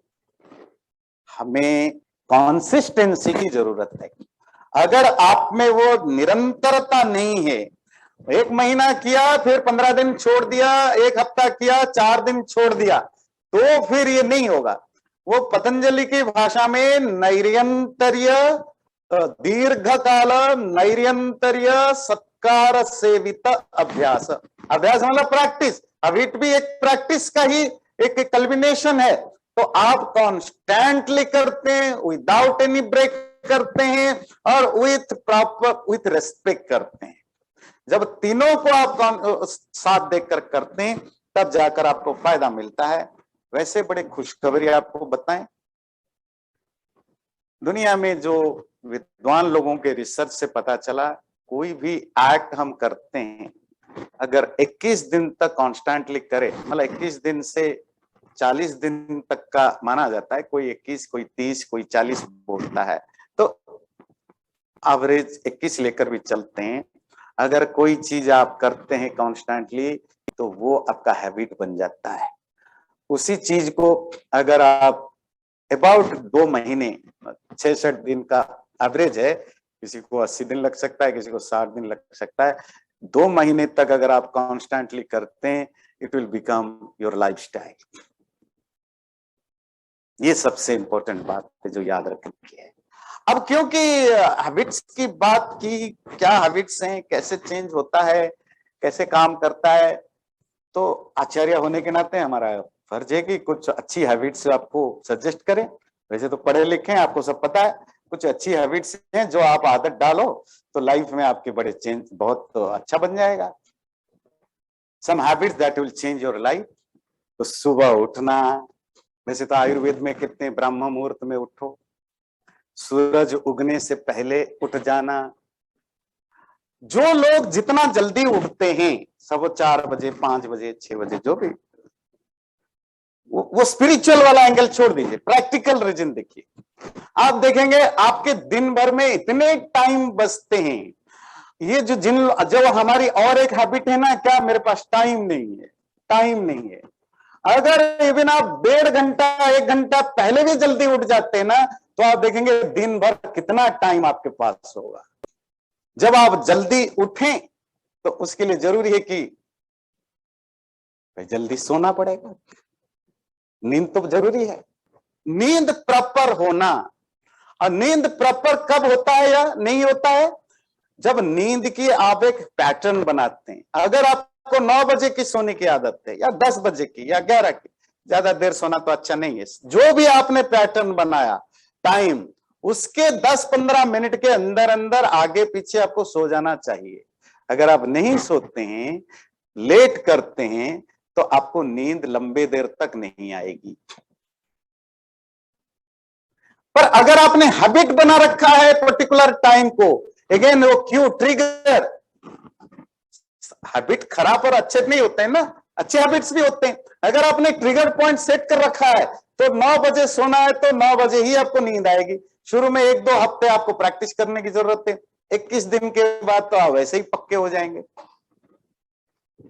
हमें कंसिस्टेंसी की जरूरत है। अगर आप में वो निरंतरता नहीं है, 1 महीना किया, फिर 15 दिन छोड़ दिया, 1 हफ्ता किया, 4 दिन छोड़ दिया, तो फिर ये नहीं होगा। वो पतंजलि की भाषा में नैरंतर्य, दीर्घकाल नैरंतर्य सत्कार सेवित अभ्यास। अभ्यास मतलब प्रैक्टिस। हैबिट भी एक प्रैक्टिस का ही एक कल्बिनेशन है। तो आप कॉन्स्टेंटली करते हैं, विदाउट एनी ब्रेक करते हैं, और विथ रेस्पेक्ट करते हैं। जब तीनों को आप साथ देकर करते हैं, तब जाकर आपको फायदा मिलता है। वैसे बड़े खुशखबरी आपको बताएं, दुनिया में जो विद्वान लोगों के रिसर्च से पता चला, कोई भी एक्ट हम करते हैं अगर 21 दिन तक कॉन्स्टेंटली करे, मतलब 21 दिन से 40 दिन तक का माना जाता है, कोई 21, कोई 30, कोई 40 बोलता है, तो एवरेज 21 लेकर भी चलते हैं। अगर कोई चीज आप करते हैं कॉन्स्टेंटली तो वो आपका हैबिट बन जाता है। उसी चीज को अगर आप अबाउट 2 महीने, 66 दिन का एवरेज है, किसी को 80 दिन लग सकता है, किसी को 60 दिन लग सकता है, 2 महीने तक अगर आप कॉन्स्टेंटली करते हैं, it will become your lifestyle. ये सबसे इंपॉर्टेंट बात है जो याद रखने की है। अब क्योंकि हैबिट्स की बात की, क्या हैबिट्स हैं, कैसे चेंज होता है, कैसे काम करता है, तो आचार्य होने के नाते हमारा फर्ज है कि कुछ अच्छी हैबिट्स आपको सजेस्ट करें। वैसे तो पढ़े लिखे हैं, आपको सब पता है, कुछ अच्छी हैबिट्स हैं जो आप आदत डालो तो लाइफ में आपके बड़े चेंज बहुत तो अच्छा बन जाएगा। Some habits that will change your life. तो सुबह उठना, वैसे तो आयुर्वेद में कहते हैं ब्रह्म मुहूर्त में उठो, सूरज उगने से पहले उठ जाना। जो लोग जितना जल्दी उठते हैं, सब 4 बजे, 5 बजे, 6 बजे, जो भी, वो स्पिरिचुअल वाला एंगल छोड़ दीजिए, प्रैक्टिकल रीजन देखिए। आप देखेंगे आपके दिन भर में इतने टाइम बचते हैं। ये जो हमारी और एक हैबिट है ना, क्या मेरे पास टाइम नहीं है, टाइम नहीं है। अगर इवन आप 1.5 घंटा 1 घंटा पहले भी जल्दी उठ जाते हैं ना, तो आप देखेंगे दिन भर कितना टाइम आपके पास होगा। जब आप जल्दी उठें तो उसके लिए जरूरी है कि जल्दी सोना पड़ेगा, नींद तो जरूरी है। नींद प्रॉपर होना, और नींद प्रॉपर कब होता है या नहीं होता है, जब नींद की आप एक पैटर्न बनाते हैं। अगर आपको 9 बजे की सोने की आदत है, या 10 बजे की, या 11 की, ज्यादा देर सोना तो अच्छा नहीं है। जो भी आपने पैटर्न बनाया टाइम, उसके 10-15 मिनट के अंदर अंदर आगे पीछे आपको सो जाना चाहिए। अगर आप नहीं सोते हैं, लेट करते हैं, तो आपको नींद लंबे देर तक नहीं आएगी। पर अगर आपने हैबिट बना रखा है पर्टिकुलर टाइम को, अगेन वो क्यों ट्रिगर, हैबिट खराब और अच्छे नहीं होते हैं ना, अच्छे हैबिट्स भी होते हैं। अगर आपने ट्रिगर पॉइंट सेट कर रखा है तो 9 बजे सोना है तो 9 बजे ही आपको नींद आएगी। शुरू में 1-2 हफ्ते आपको प्रैक्टिस करने की जरूरत है, 21 दिन के बाद तो आप वैसे ही पक्के हो जाएंगे,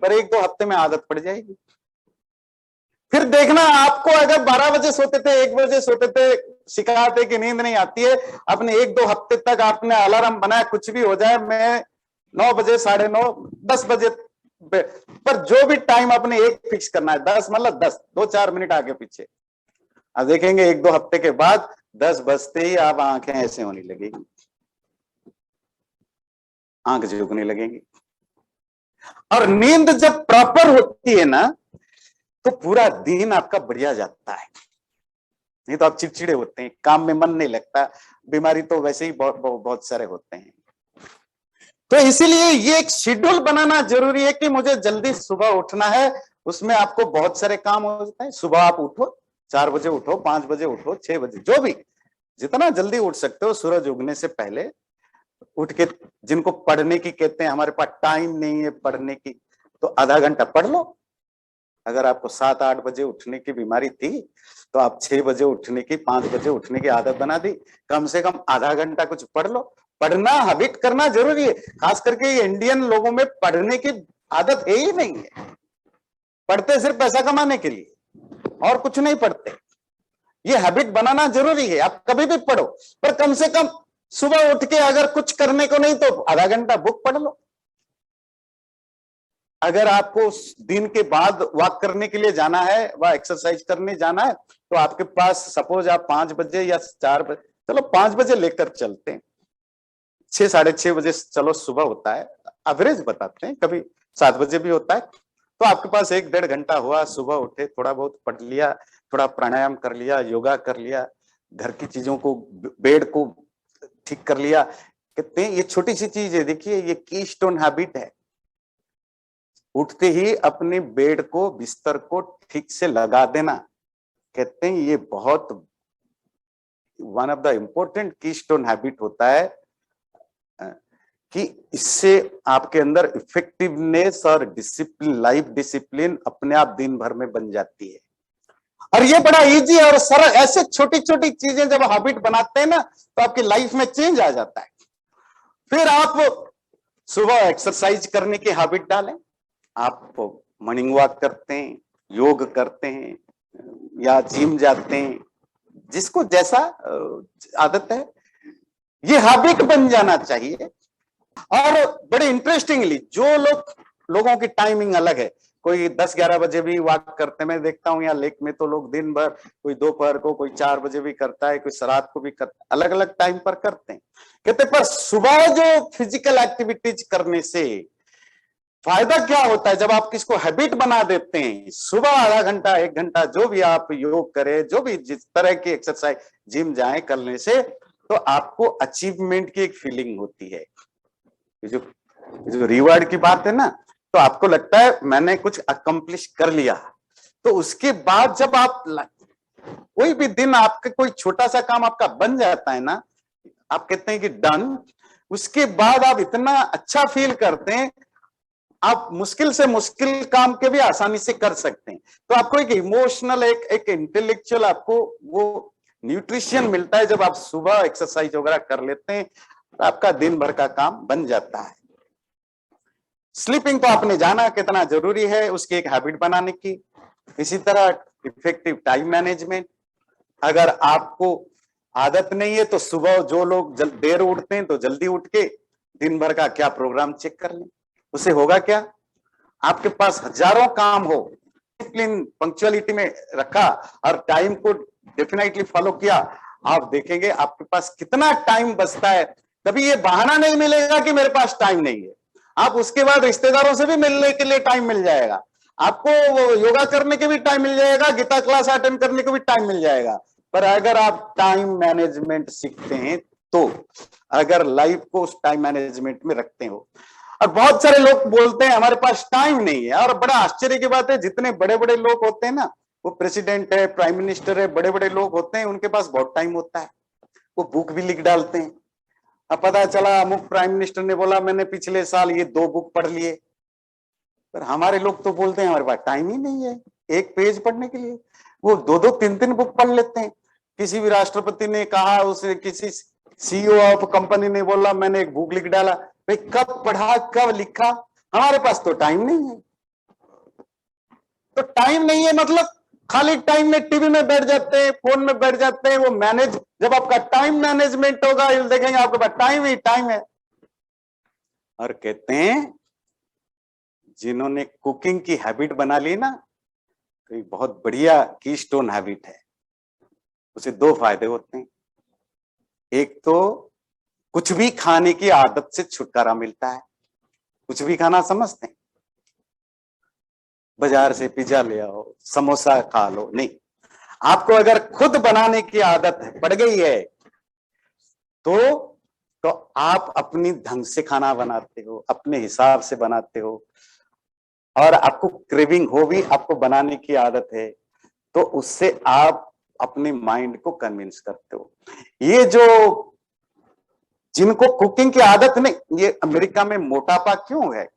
पर 1-2 हफ्ते में आदत पड़ जाएगी। फिर देखना, आपको अगर 12 बजे सोते थे, 1 बजे सोते थे, शिकायत है कि नींद नहीं आती है, अपने 1-2 हफ्ते तक आपने अलार्म बनाया, कुछ भी हो जाए, मैं 9 बजे, 9:30, 10 बजे, पर जो भी टाइम अपने एक फिक्स करना है, 10 मतलब 10, 2-4 मिनट आगे पीछे। अब देखेंगे 1-2 हफ्ते के बाद 10 बजते ही आप आंखें ऐसे होने लगेगी, आंख झुकने लगेंगी। और नींद जब प्रॉपर होती है ना, तो पूरा दिन आपका बढ़िया जाता है। नहीं तो आप चिड़चिड़े होते हैं, काम में मन नहीं लगता, बीमारी तो वैसे ही बहुत सारे होते हैं। तो इसीलिए ये एक शेड्यूल बनाना जरूरी है कि मुझे जल्दी सुबह उठना है। उसमें आपको बहुत सारे काम हो जाते हैं। सुबह आप उठो, 4 बजे उठो, 5 बजे उठो, 6 बजे, जो भी, जितना जल्दी उठ सकते हो सूरज उगने से पहले उठ के। जिनको पढ़ने की कहते हैं, हमारे पास टाइम नहीं है पढ़ने की, तो आधा घंटा पढ़ लो। अगर आपको 7-8 बजे उठने की बीमारी थी, तो आप 6 बजे उठने की, 5 बजे उठने की आदत बना दी, कम से कम आधा घंटा कुछ पढ़ लो। पढ़ना हैबिट करना जरूरी है। खास करके इंडियन लोगों में पढ़ने की आदत है ही नहीं है। पढ़ते सिर्फ पैसा कमाने के लिए, और कुछ नहीं पढ़ते। ये हैबिट बनाना जरूरी है। आप कभी भी पढ़ो, पर कम से कम सुबह उठ के अगर कुछ करने को नहीं तो आधा घंटा बुक पढ़ लो। अगर आपको दिन के बाद वॉक करने के लिए जाना है, व एक्सरसाइज करने जाना है, तो आपके पास सपोज आप 5 बजे या 4 बजे, चलो 5 बजे लेकर चलते हैं, 6, 6:30 बजे चलो सुबह होता है, एवरेज बताते हैं, कभी 7 बजे भी होता है। तो आपके पास 1-1.5 घंटा हुआ, सुबह उठे, थोड़ा बहुत पढ़ लिया, थोड़ा प्राणायाम कर लिया, योगा कर लिया, घर की चीजों को, बेड को ठीक कर लिया। कहते हैं ये छोटी सी चीज है, देखिए ये कीस्टोन हैबिट है। उठते ही अपने बेड को, बिस्तर को ठीक से लगा देना। कहते हैं ये बहुत one of the important keystone habit होता है कि इससे आपके अंदर इफेक्टिवनेस और डिसिप्लिन, लाइफ डिसिप्लिन अपने आप दिन भर में बन जाती है। और ये बड़ा इजी और सरल, ऐसे छोटी छोटी चीजें जब हैबिट बनाते हैं ना तो आपकी लाइफ में चेंज आ जाता है। फिर आप सुबह एक्सरसाइज करने की हैबिट डालें, आप मॉर्निंग वॉक करते हैं, योग करते हैं या जिम जाते हैं, जिसको जैसा आदत है, ये हैबिट बन जाना चाहिए। और बड़े इंटरेस्टिंगली लोगों की टाइमिंग अलग है, कोई 10-11 बजे भी वॉक करते हैं, मैं देखता हूँ यहाँ लेक में तो लोग दिन भर, कोई दोपहर को, कोई 4 बजे भी करता है, कोई रात को भी करता है, अलग अलग टाइम पर करते हैं। कहते पर सुबह जो फिजिकल एक्टिविटीज करने से फायदा क्या होता है, जब आप किसको हैबिट बना देते हैं, सुबह आधा घंटा 1 घंटा जो भी आप योग करें, जो भी जिस तरह की एक्सरसाइज, जिम जाएं, करने से तो आपको अचीवमेंट की एक फीलिंग होती है। जो रिवार्ड की बात है ना, तो आपको लगता है मैंने कुछ अकम्प्लिश कर लिया। तो उसके बाद जब आप कोई भी दिन आपका कोई छोटा सा काम आपका बन जाता है ना, आप कहते हैं कि डन, उसके बाद आप इतना अच्छा फील करते हैं, आप मुश्किल से मुश्किल काम के भी आसानी से कर सकते हैं। तो आपको एक इमोशनल, एक इंटेलेक्चुअल आपको वो न्यूट्रिशन मिलता है जब आप सुबह एक्सरसाइज वगैरह कर लेते हैं, तो आपका दिन भर का काम बन जाता है। स्लीपिंग तो आपने जाना कितना जरूरी है, उसकी एक हैबिट बनाने की। इसी तरह इफेक्टिव टाइम मैनेजमेंट, अगर आपको आदत नहीं है तो सुबह जो लोग देर उठते हैं तो जल्दी उठ के दिन भर का क्या प्रोग्राम चेक कर लें। उससे होगा क्या, आपके पास हजारों काम हो, डिसिप्लिन पंक्चुअलिटी में रखा और टाइम को डेफिनेटली फॉलो किया, आप देखेंगे आपके पास कितना टाइम बचता है। कभी ये बहाना नहीं मिलेगा कि मेरे पास टाइम नहीं है, आप उसके बाद रिश्तेदारों से भी मिलने के लिए टाइम मिल जाएगा, आपको योगा करने के भी टाइम मिल जाएगा, गीता क्लास अटेंड करने को भी टाइम मिल जाएगा। पर अगर आप टाइम मैनेजमेंट सीखते हैं तो, अगर लाइफ को उस टाइम मैनेजमेंट में रखते हो। और बहुत सारे लोग बोलते हैं हमारे पास टाइम नहीं है, और बड़ा आश्चर्य की बात है, जितने बड़े बड़े लोग होते हैं ना, वो प्रेसिडेंट है, प्राइम मिनिस्टर है, बड़े बड़े लोग होते हैं, उनके पास बहुत टाइम होता है, वो बुक भी लिख डालते हैं। अब पता चला अमुक प्राइम मिनिस्टर ने बोला मैंने पिछले साल ये 2 बुक पढ़ लिए, पर हमारे लोग तो बोलते हैं हमारे पास टाइम ही नहीं है एक पेज पढ़ने के लिए, वो 2-2 3-3 बुक पढ़ लेते हैं। किसी भी राष्ट्रपति ने कहा, उसे किसी सीईओ ऑफ कंपनी ने बोला मैंने एक बुक लिख डाला, भाई कब पढ़ा कब लिखा, हमारे पास तो टाइम नहीं है। तो टाइम नहीं है मतलब खाली टाइम में टीवी में बैठ जाते हैं, फोन में बैठ जाते हैं, वो मैनेज, जब आपका टाइम मैनेजमेंट होगा ये देखेंगे आपके पास टाइम ही टाइम है। और कहते हैं जिन्होंने कुकिंग की हैबिट बना ली ना, तो एक बहुत बढ़िया कीस्टोन हैबिट है, उसे 2 फायदे होते हैं। एक तो कुछ भी खाने की आदत से छुटकारा मिलता है। कुछ भी खाना समझते हैं, बाजार से पिज्जा ले आओ, समोसा खा लो, नहीं, आपको अगर खुद बनाने की आदत पड़ गई है तो आप अपनी ढंग से खाना बनाते हो, अपने हिसाब से बनाते हो, और आपको क्रेविंग हो भी, आपको बनाने की आदत है, तो उससे आप अपने माइंड को कन्विंस करते हो। ये जो जिनको कुकिंग की आदत नहीं, ये अमेरिका में मोटापा क्यों है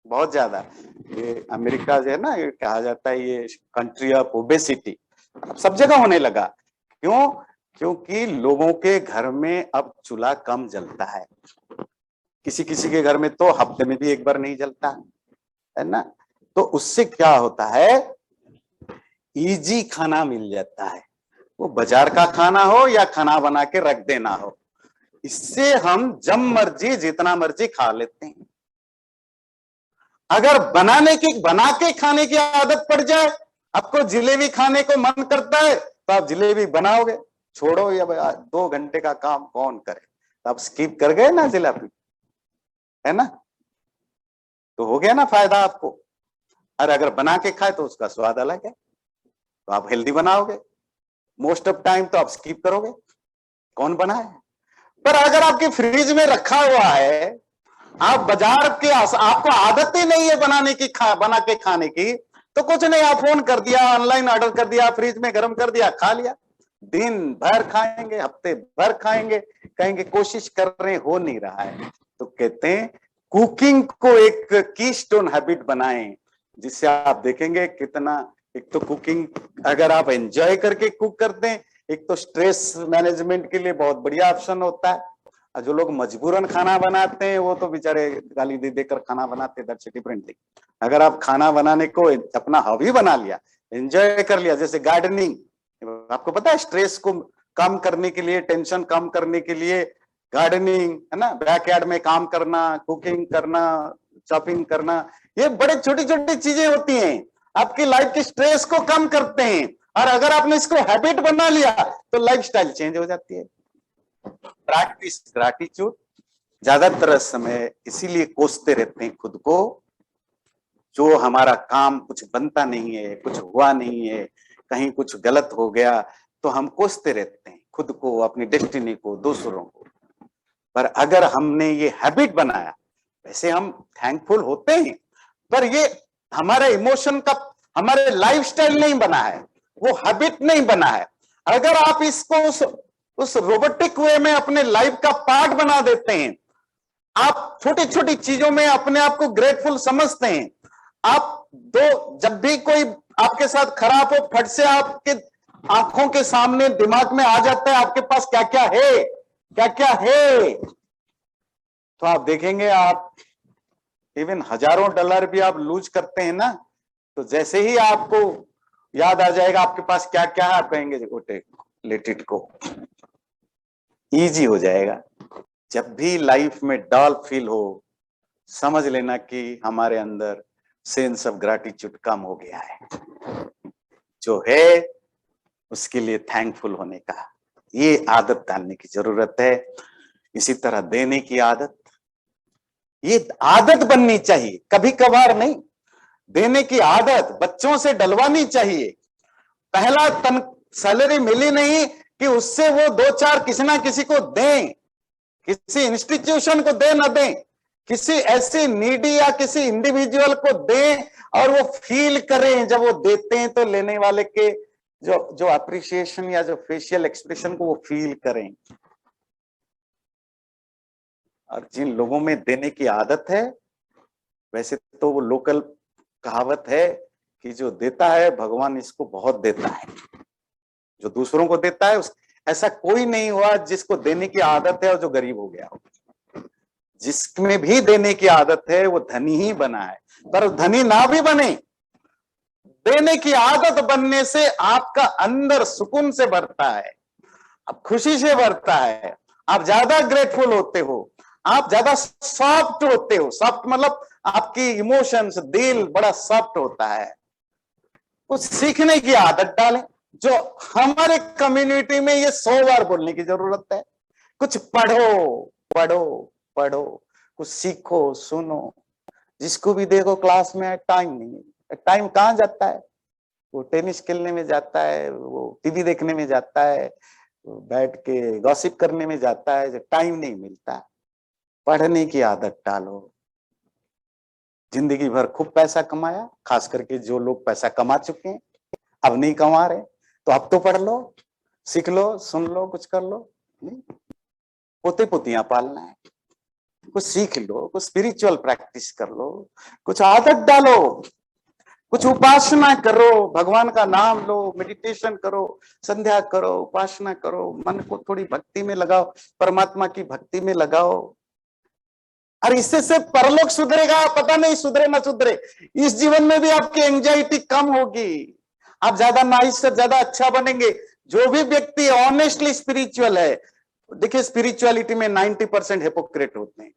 बहुत ज्यादा, ये अमेरिका जो है ना, ये कहा जाता है ये कंट्री ऑफ ओबेसिटी, सब जगह होने लगा। क्यों? क्योंकि लोगों के घर में अब चूल्हा कम जलता है, किसी किसी के घर में तो हफ्ते में भी एक बार नहीं जलता है ना। तो उससे क्या होता है, इजी खाना मिल जाता है, वो बाजार का खाना हो या खाना बना के रख देना हो, इससे हम जब मर्जी जितना मर्जी खा लेते हैं। अगर बना के खाने की आदत पड़ जाए, आपको जलेबी खाने को मन करता है तो आप जलेबी बनाओगे, छोड़ो या 2 घंटे का काम कौन करे, तो आप स्किप कर गए ना जलेबी, है ना, तो हो गया ना फायदा आपको। और अगर बना के खाए तो उसका स्वाद अलग है, तो आप हेल्दी बनाओगे, मोस्ट ऑफ टाइम तो आप स्किप करोगे, कौन बनाए। पर अगर आपके फ्रिज में रखा हुआ है, आप बाजार के, आपको आदत ही नहीं है बनाने की, बना के खाने की, तो कुछ नहीं, आप फोन कर दिया, ऑनलाइन ऑर्डर कर दिया, फ्रिज में गर्म कर दिया, खा लिया, दिन भर खाएंगे, हफ्ते भर खाएंगे, कहेंगे कोशिश कर रहे हो नहीं रहा है। तो कहते हैं कुकिंग को एक कीस्टोन हैबिट बनाएं, जिससे आप देखेंगे कितना, एक तो कुकिंग अगर आप एंजॉय करके कुक करते हैं, एक तो स्ट्रेस मैनेजमेंट के लिए बहुत बढ़िया ऑप्शन होता है। और जो लोग मजबूरन खाना बनाते हैं वो तो बेचारे गाली दे देकर खाना बनाते हैं, दैट्स डिफरेंट थिंग। अगर आप खाना बनाने को अपना हॉबी बना लिया, एंजॉय कर लिया, जैसे गार्डनिंग, आपको पता है स्ट्रेस को कम करने के लिए, टेंशन कम करने के लिए गार्डनिंग है ना, बैकयार्ड में काम करना, कुकिंग करना, चॉपिंग करना, ये बड़े छोटी छोटी चीजें होती हैं, आपकी लाइफ के स्ट्रेस को कम करते हैं। और अगर आपने इसको हैबिट बना लिया तो लाइफस्टाइल चेंज हो जाती है। प्रैक्टिस ग्रैटिट्यूड, ज्यादातर समय इसीलिए कोसते रहते हैं खुद को, जो हमारा काम कुछ बनता नहीं है, कुछ हुआ नहीं है, कहीं कुछ गलत हो गया, तो हम कोसते रहते हैं खुद को, अपनी डेस्टिनी को, दूसरों को। पर अगर हमने ये हैबिट बनाया, वैसे हम थैंकफुल होते हैं, पर ये हमारे इमोशन का, हमारे लाइफस्टाइल नहीं बना है, वो हैबिट नहीं बना है। अगर आप इसको उस रोबोटिक वे में अपने लाइफ का पार्ट बना देते हैं, आप छोटी छोटी चीजों में अपने आप को ग्रेटफुल समझते हैं, आप जब भी कोई आपके साथ खराब हो, फट से आपके आंखों के सामने दिमाग में आ जाता है आपके पास क्या क्या है, क्या क्या है, तो आप देखेंगे आप इवन हजारों डॉलर भी आप लूज करते हैं ना, तो जैसे ही आपको याद आ जाएगा आपके पास क्या क्या है, आप कहेंगे लेट इट गो, इजी हो जाएगा। जब भी लाइफ में डल फील हो, समझ लेना कि हमारे अंदर सेंस ऑफ ग्रैटिट्यूड कम हो गया है, जो है उसके लिए थैंकफुल होने का ये आदत डालने की जरूरत है। इसी तरह देने की आदत, ये आदत बननी चाहिए, कभी कभार नहीं। देने की आदत बच्चों से डलवानी चाहिए। पहला सैलरी मिली नहीं कि उससे वो दो चार किसी ना किसी को दें, किसी इंस्टीट्यूशन को दे ना दें, किसी ऐसे नीडी या किसी इंडिविजुअल को दें, और वो फील करें जब वो देते हैं तो लेने वाले के जो अप्रिसिएशन या जो फेशियल एक्सप्रेशन को वो फील करें। और जिन लोगों में देने की आदत है, वैसे तो वो लोकल कहावत है कि जो देता है भगवान इसको बहुत देता है, जो दूसरों को देता है ऐसा कोई नहीं हुआ जिसको देने की आदत है और जो गरीब हो गया हो। जिसमें भी देने की आदत है वो धनी ही बना है। पर धनी ना भी बने, देने की आदत बनने से आपका अंदर सुकून से भरता है, आप खुशी से भरता है, आप ज्यादा ग्रेटफुल होते हो, आप ज्यादा सॉफ्ट होते हो। सॉफ्ट मतलब आपकी इमोशंस, दिल बड़ा सॉफ्ट होता है। कुछ सीखने की आदत डालें, जो हमारे कम्युनिटी में ये 100 बार बोलने की जरूरत है। कुछ पढ़ो पढ़ो पढ़ो, कुछ सीखो, सुनो। जिसको भी देखो क्लास में टाइम नहीं है, टाइम कहाँ जाता है? वो टेनिस खेलने में जाता है, वो टीवी देखने में जाता है, बैठ के गॉसिप करने में जाता है, टाइम नहीं मिलता। पढ़ने की आदत डालो। जिंदगी भर खूब पैसा कमाया, खास करके जो लोग पैसा कमा चुके हैं, अब नहीं कमा रहे, तो अब तो पढ़ लो, सीख लो, सुन लो, कुछ कर लो। पोते पोतियां पालना है, कुछ सीख लो, कुछ स्पिरिचुअल प्रैक्टिस कर लो, कुछ आदत डालो, कुछ उपासना करो, भगवान का नाम लो, मेडिटेशन करो, संध्या करो, उपासना करो, मन को थोड़ी भक्ति में लगाओ, परमात्मा की भक्ति में लगाओ। और इससे से परलोक सुधरेगा, पता नहीं सुधरे ना सुधरे, इस जीवन में भी आपकी एंजाइटी कम होगी, आप ज्यादा नाइस से ज्यादा अच्छा बनेंगे। जो भी व्यक्ति ऑनेस्टली स्पिरिचुअल है, देखिए स्पिरिचुअलिटी में 90% हिपोक्रेट होते हैं,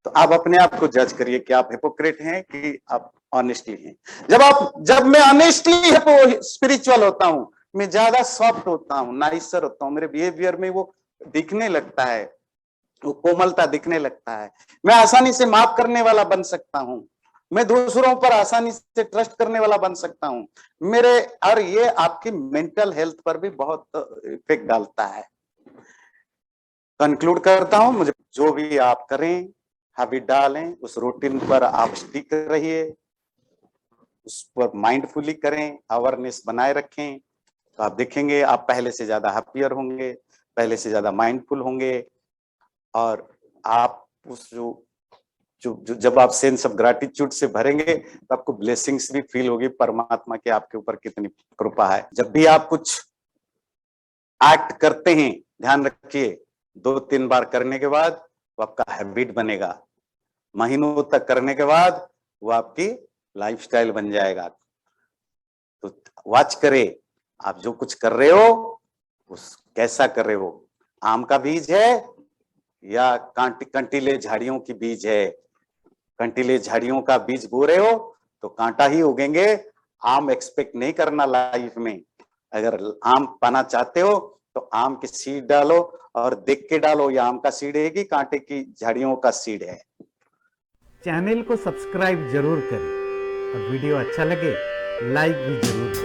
तो आप अपने आप को जज करिए कि आप हिपोक्रेट हैं कि आप ऑनेस्टली हैं। जब मैं ऑनेस्टली स्पिरिचुअल होता हूं, मैं ज्यादा सॉफ्ट होता हूं, नाइसर होता हूं, मेरे बिहेवियर में वो दिखने लगता है, वो कोमलता दिखने लगता है। मैं आसानी से माफ करने वाला बन सकता हूं, मैं दूसरों पर आसानी से ट्रस्ट करने वाला बन सकता हूं मेरे, और ये आपकी मेंटल हेल्थ पर भी बहुत इफेक्ट डालता है। कंक्लूड करता हूं, मुझे जो भी आप करें, हैबिट डालें, उस रूटीन पर आप स्टिक रहिए, उस पर माइंडफुली करें, अवेयरनेस बनाए रखें, तो आप देखेंगे आप पहले से ज्यादा हैप्पियर होंगे, पहले से ज्यादा माइंडफुल होंगे, और आप उस जो जब आप सेंस ऑफ ग्रैटिट्यूड से भरेंगे तो आपको ब्लेसिंग्स भी फील होगी, परमात्मा की आपके ऊपर कितनी कृपा है। जब भी आप कुछ एक्ट करते हैं, ध्यान रखिए 2-3 बार करने के बाद वो आपका हैबिट बनेगा, महीनों तक करने के बाद वो आपकी लाइफस्टाइल बन जाएगा। तो वॉच करें आप जो कुछ कर रहे हो उस कैसा कर रहे हो, आम का बीज है या कंटीले झाड़ियों की बीज है। कंटीले झाड़ियों का बीज बो रहे हो तो कांटा ही उगेंगे, आम एक्सपेक्ट नहीं करना लाइफ में। अगर आम पाना चाहते हो तो आम की सीड डालो और देख के डालो ये आम का सीड है कि कांटे की झाड़ियों का सीड है। चैनल को सब्सक्राइब जरूर करें और वीडियो अच्छा लगे लाइक भी जरूर करें।